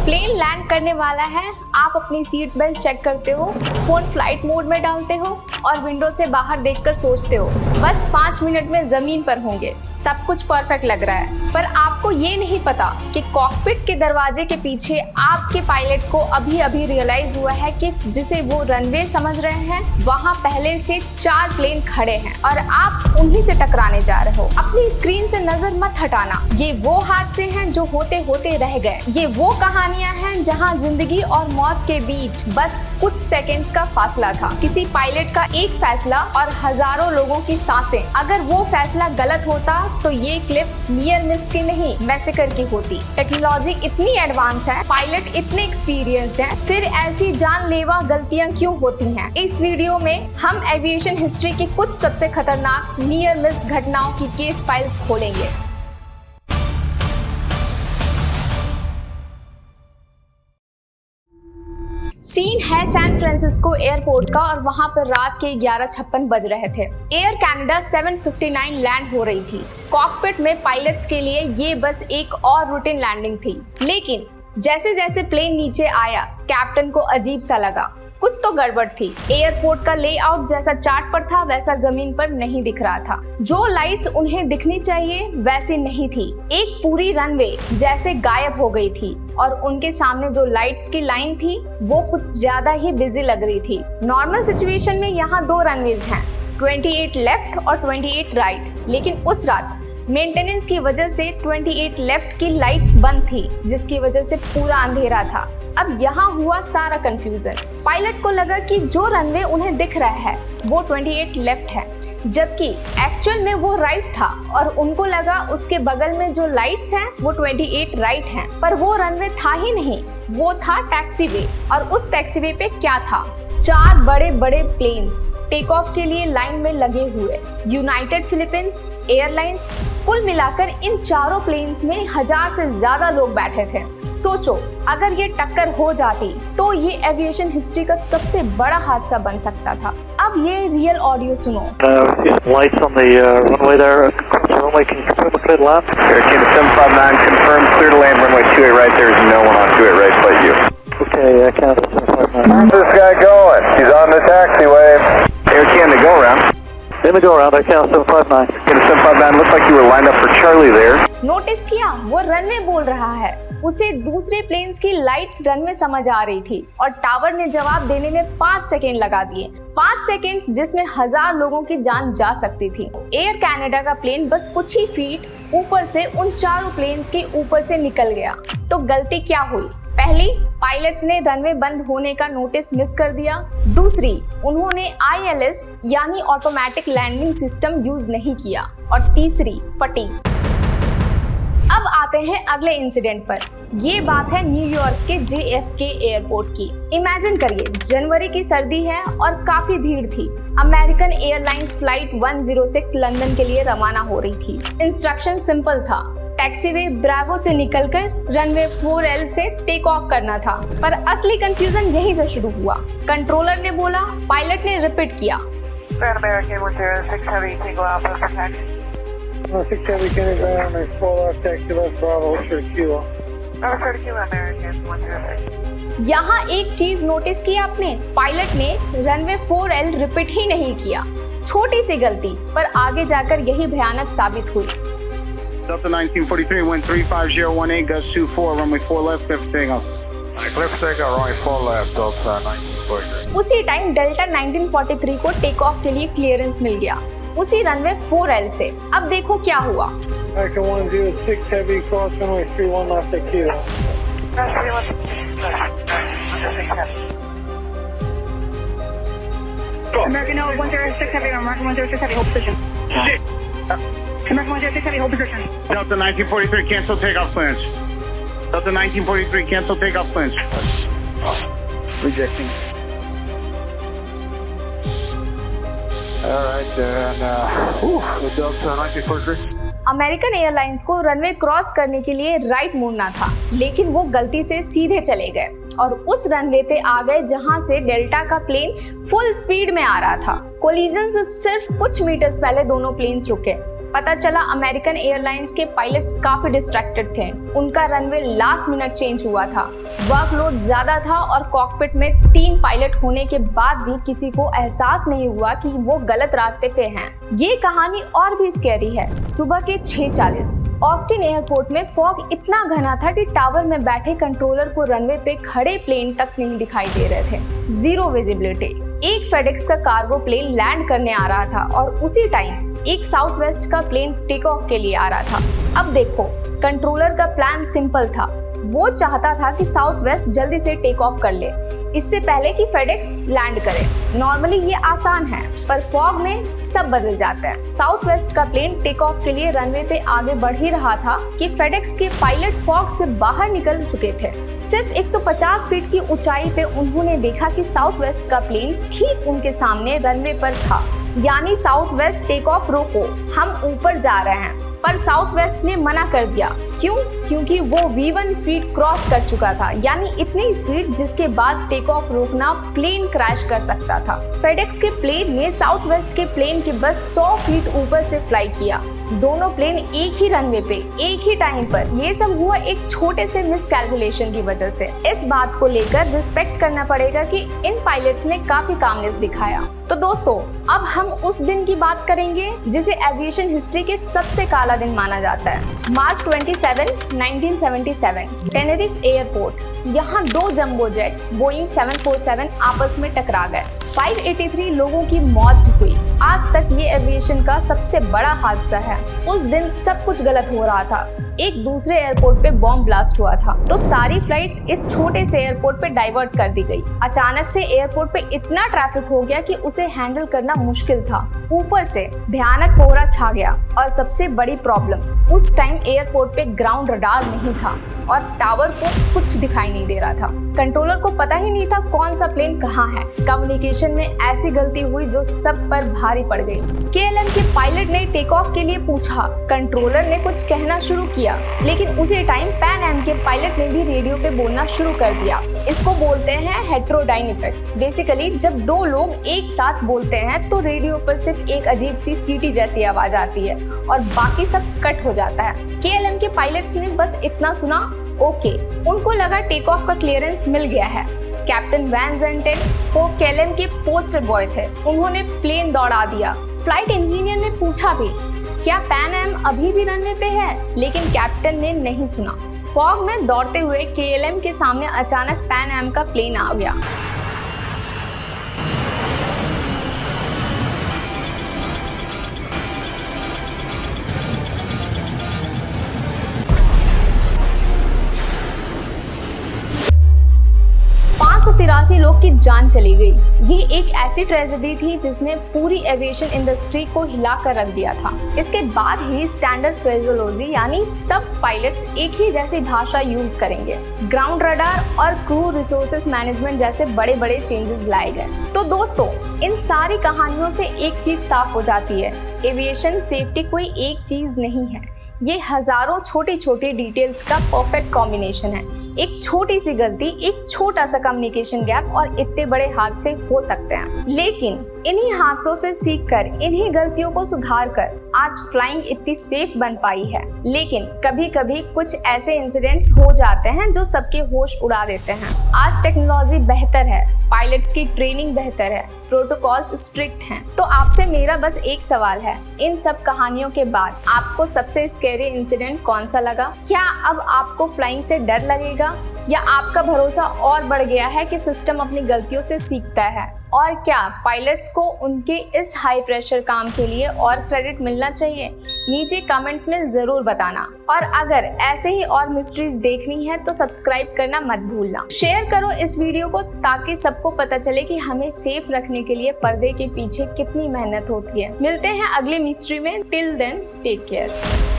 Plane land करने वाला है, आप अपनी सीट बेल्ट चेक करते हो, फोन फ्लाइट मोड में डालते हो और विंडो से बाहर देखकर सोचते हो बस 5 मिनट में जमीन पर होंगे, सब कुछ परफेक्ट लग रहा है। पर आपको ये नहीं पता कि कॉकपिट के दरवाजे के पीछे आपके पायलट को अभी अभी रियलाइज हुआ है कि जिसे वो रनवे समझ रहे हैं वहाँ पहले से 4 प्लेन खड़े हैं और आप उन्हीं से टकराने जा रहे हो। अपनी स्क्रीन से नजर मत हटाना, ये वो हादसे हैं जो होते होते रह गए। ये वो कहानियां हैं जहां जिंदगी और मौत के बीच बस कुछ सेकंड्स का फासला था। किसी पायलट का एक फैसला और हजारों लोगों की सांसें। अगर वो फैसला गलत होता तो ये क्लिप्स नियर मिस की नहीं, मैसेकर की होती। टेक्नोलॉजी इतनी एडवांस है, पायलट इतने एक्सपीरियंस्ड हैं, फिर ऐसी जानलेवा गलतियां क्यों होती हैं? इस वीडियो में हम एविएशन हिस्ट्री की कुछ सबसे खतरनाक नियर मिस घटनाओं की केस फाइल्स खोलेंगे। सीन है सैन फ्रांसिस्को एयरपोर्ट का और वहां पर रात के 11:56 बज रहे थे। एयर कनाडा 759 लैंड हो रही थी। कॉकपिट में पायलट्स के लिए ये बस एक और रूटीन लैंडिंग थी, लेकिन जैसे जैसे प्लेन नीचे आया कैप्टन को अजीब सा लगा, कुछ तो गड़बड़ थी। एयरपोर्ट का लेआउट जैसा चार्ट पर था वैसा जमीन पर नहीं दिख रहा था। जो लाइट्स उन्हें दिखनी चाहिए वैसी नहीं थी। एक पूरी रनवे जैसे गायब हो गई थी और उनके सामने जो लाइट्स की लाइन थी वो कुछ ज्यादा ही बिजी लग रही थी। नॉर्मल सिचुएशन में यहाँ 2 रनवेज हैं, 28 लेफ्ट और 28 राइट, लेकिन उस रात मेंटेनेंस की वजह से 28 लेफ्ट की लाइट्स बंद थी, जिसकी वजह से पूरा अंधेरा था। अब यहाँ हुआ सारा कंफ्यूजन। पायलट को लगा कि जो रनवे उन्हें दिख रहा है वो 28 लेफ्ट है, जबकि एक्चुअल में वो राइट था, और उनको लगा उसके बगल में जो लाइट्स हैं वो 28 राइट हैं। पर वो रनवे था ही नहीं, वो था टैक्सीवे। और उस टैक्सीवे पे क्या था? 4 बड़े बड़े प्लेन्स टेक ऑफ के लिए लाइन में लगे हुए। यूनाइटेड फिलीपींस एयरलाइंस, कुल मिलाकर इन चारों प्लेन्स में 1000 से ज्यादा लोग बैठे थे। सोचो अगर ये टक्कर हो जाती तो ये एविएशन हिस्ट्री का सबसे बड़ा हादसा बन सकता था। अब ये रियल ऑडियो सुनो। Lights on the runway there. Runway, can you confirm the clear land? Air 759, confirm clear to land, runway 28 right. There is no one on 28 right but you. Okay, Canada 759. How's this guy going? He's on the taxiway. Air Canada, go around. Let me go around, Canada 759. Canada 759, looks like you were lined up for Charlie there. Notice किया वो runway बोल रहा है, उसे दूसरे planes की lights runway समझ आ रही थी और टावर ने जवाब देने में 5 सेकेंड लगा दिए। 5 सेकेंड्स जिसमें 1000 लोगों की जान जा सकती थी। एयर कनाडा का प्लेन बस कुछ ही फीट ऊपर से उन चारों प्लेन्स के ऊपर से निकल गया। तो गलती क्या हुई? पहली, पायलट्स ने रनवे बंद होने का नोटिस मिस कर दिया। दूसरी, उन्होंने ILS यानी ऑटोमेटिक लैंडिंग सिस्टम यूज नहीं किया। और तीसरी, फटीग। अब आते हैं अगले इंसिडेंट पर। ये बात है न्यूयॉर्क के JFK एयरपोर्ट की। इमेजिन करिए जनवरी की सर्दी है और काफी भीड़ थी। अमेरिकन एयरलाइंस फ्लाइट 106 लंदन के लिए रवाना हो रही थी। इंस्ट्रक्शन सिंपल था, टैक्सीवे ब्रावो से निकलकर रनवे 4L से टेक ऑफ करना था। पर असली कंफ्यूजन यहीं से शुरू हुआ। कंट्रोलर ने बोला, पायलट ने रिपीट किया। Pan American 106 Heavy, Tango Alpha for taxi. 6 Heavy, Tango Alpha, 4 left, taxi left, Bravo, Oscar Kilo. Bravo 32 American 106. यहाँ एक चीज नोटिस की आपने, पायलट ने रनवे 4L रिपीट ही नहीं किया। छोटी सी गलती, पर आगे जाकर यही भयानक साबित हुई। Delta 1943, wind 35018, gust 24, runway 4 left, clear for takeoff. Clear for takeoff, runway 4 left, Delta 1943. उसी टाइम डेल्टा 1943 को टेक ऑफ के लिए क्लियरेंस मिल गया, उसी रनवे 4L से। अब देखो क्या हुआ। American 106 Heavy, cross runway 31 left at Kilo. Bravo 106 Heavy. American 106 Heavy, American 106 Heavy, hold position. American 106 Heavy, hold position. Delta 1943, cancel takeoff clearance. Delta 1943, cancel takeoff clearance. Rejecting. Alright, and Delta 1943. American airlines को runway cross करने के लिए right मुड़ना था, लेकिन वो गलती से सीधे चले गए और उस रनवे पे आ गए जहां से डेल्टा का प्लेन फुल स्पीड में आ रहा था। कोलिजन से सिर्फ कुछ मीटर्स पहले दोनों प्लेन्स रुके। पता चला अमेरिकन एयरलाइंस के पायलट्स काफी डिस्ट्रैक्टेड थे, उनका रनवे लास्ट मिनट चेंज हुआ था। वर्कलोड ज्यादा था और कॉकपिट में 3 पायलट होने के बाद भी किसी को एहसास नहीं हुआ कि वो गलत रास्ते पे हैं। ये कहानी और भी स्कैरी है। सुबह के 6:40 ऑस्टिन एयरपोर्ट में फॉग इतना घना था कि टावर में बैठे कंट्रोलर को रनवे पे खड़े प्लेन तक नहीं दिखाई दे रहे थे। Zero visibility. एक फेडेक्स का कार्गो प्लेन लैंड करने आ रहा था और उसी टाइम एक साउथ वेस्ट का प्लेन टेक ऑफ के लिए आ रहा था। अब देखो, कंट्रोलर का प्लान सिंपल था। वो चाहता था कि साउथ वेस्ट जल्दी से टेक ऑफ कर ले, इससे पहले कि फेडेक्स लैंड करे। नॉर्मली ये आसान है, पर फॉग में सब बदल जाता है। साउथ वेस्ट का प्लेन टेक ऑफ के लिए रनवे पे आगे बढ़ ही रहा था कि फेडेक्स के पायलट फॉग से बाहर निकल चुके थे। सिर्फ 150 फीट की ऊंचाई पे उन्होंने देखा कि साउथ वेस्ट का प्लेन ठीक उनके सामने रनवे पर था। यानी साउथ वेस्ट टेक ऑफ रोको, हम ऊपर जा रहे हैं। पर साउथ वेस्ट ने मना कर दिया। क्यों? क्योंकि वो V1 स्पीड क्रॉस कर चुका था, यानी इतनी स्पीड जिसके बाद टेक ऑफ रोकना प्लेन क्रैश कर सकता था। फेडेक्स के प्लेन ने साउथ वेस्ट के प्लेन के बस 100 फीट ऊपर से फ्लाई किया। दोनों प्लेन एक ही रनवे पे एक ही टाइम पर। ये सब हुआ एक छोटे से मिसकैलकुलेशन की वजह से। इस बात को लेकर रिस्पेक्ट करना पड़ेगा कि इन पायलट्स ने काफी कामनेस दिखाया। तो दोस्तों, अब हम उस दिन की बात करेंगे जिसे एविएशन हिस्ट्री के सबसे काला दिन माना जाता है। मार्च 27, 1977, टेनेरिफ एयरपोर्ट। यहाँ 2 जंबो जेट बोइंग 747 आपस में टकरा गए। 583 लोगों की मौत हुई। आज तक ये एविएशन का सबसे बड़ा हादसा है। उस दिन सब कुछ गलत हो रहा था। एक दूसरे एयरपोर्ट पे बॉम्ब ब्लास्ट हुआ था, तो सारी फ्लाइट्स इस छोटे से एयरपोर्ट पे डाइवर्ट कर दी गई। अचानक से एयरपोर्ट पे इतना ट्रैफिक हो गया कि उसे हैंडल करना मुश्किल था। ऊपर से भयानक कोहरा छा गया और सबसे बड़ी प्रॉब्लम, उस टाइम एयरपोर्ट पे ग्राउंड रडार नहीं था और टावर को कुछ दिखाई नहीं दे रहा था। कंट्रोलर को पता ही नहीं था कौन सा प्लेन कहाँ है। कम्युनिकेशन में ऐसी गलती हुई जो सब पर भारी पड़ गई। KLM के पायलट ने टेक ऑफ के लिए पूछा। कंट्रोलर ने कुछ कहना शुरू किया, लेकिन उसी टाइम पैन एम के पायलट ने भी रेडियो पे बोलना शुरू कर दिया। इसको बोलते हैं हेट्रोडाइन इफेक्ट। बेसिकली जब 2 लोग एक साथ बोलते हैं तो रेडियो पर सिर्फ एक अजीब सी सीटी जैसी आवाज आती है और बाकी सब कट हो जाता है। KLM के पायलट्स ने बस इतना सुना, ओके। उनको लगा टेक ऑफ का क्लियरेंस मिल गया है। कैप्टन वैन ज़ेंटेन वो KLM के पोस्टर बॉय थे। उन्होंने प्लेन दौड़ा दिया। फ्लाइट इंजीनियर ने पूछा भी, क्या पैन एम अभी भी रनवे पे है? लेकिन कैप्टन ने नहीं सुना। फॉग में दौड़ते हुए KLM के सामने अचानक पैन एम का प्लेन आ गया। लोग की जान चली गई। ये एक ऐसी ट्रेजेडी थी जिसने पूरी एविएशन इंडस्ट्री को हिलाकर रख दिया था। इसके बाद ही स्टैंडर्ड फ्रेजोलॉजी यानी सब पायलट्स एक ही जैसी भाषा यूज करेंगे। ग्राउंड रडार और क्रू रिसोर्सेज मैनेजमेंट जैसे बड़े बड़े चेंजेस लाए गए। तो दोस्तों, इन सारी कहानियों से एक चीज साफ हो जाती है, एविएशन सेफ्टी कोई एक चीज नहीं है। ये हजारों छोटी छोटी डिटेल्स का परफेक्ट कॉम्बिनेशन है। एक छोटी सी गलती, एक छोटा सा कम्युनिकेशन गैप और इतने बड़े हादसे हो सकते हैं। लेकिन इन्हीं हादसों से सीखकर, इन्हीं गलतियों को सुधार कर आज फ्लाइंग इतनी सेफ बन पाई है। लेकिन कभी कभी कुछ ऐसे इंसिडेंट्स हो जाते हैं जो सबके होश उड़ा देते हैं। आज टेक्नोलॉजी बेहतर है, पायलट्स की ट्रेनिंग बेहतर है, प्रोटोकॉल्स स्ट्रिक्ट हैं। तो आपसे मेरा बस एक सवाल है, इन सब कहानियों के बाद आपको सबसे स्कैरी इंसिडेंट कौन सा लगा? क्या अब आपको फ्लाइंग से डर लगेगा या आपका भरोसा और बढ़ गया है कि सिस्टम अपनी गलतियों से सीखता है? और क्या पायलट्स को उनके इस हाई प्रेशर काम के लिए और क्रेडिट मिलना चाहिए? नीचे कमेंट्स में जरूर बताना। और अगर ऐसे ही और मिस्ट्रीज देखनी है तो सब्सक्राइब करना मत भूलना। शेयर करो इस वीडियो को ताकि सबको पता चले कि हमें सेफ रखने के लिए पर्दे के पीछे कितनी मेहनत होती है। मिलते हैं अगले मिस्ट्री में। Till then take care.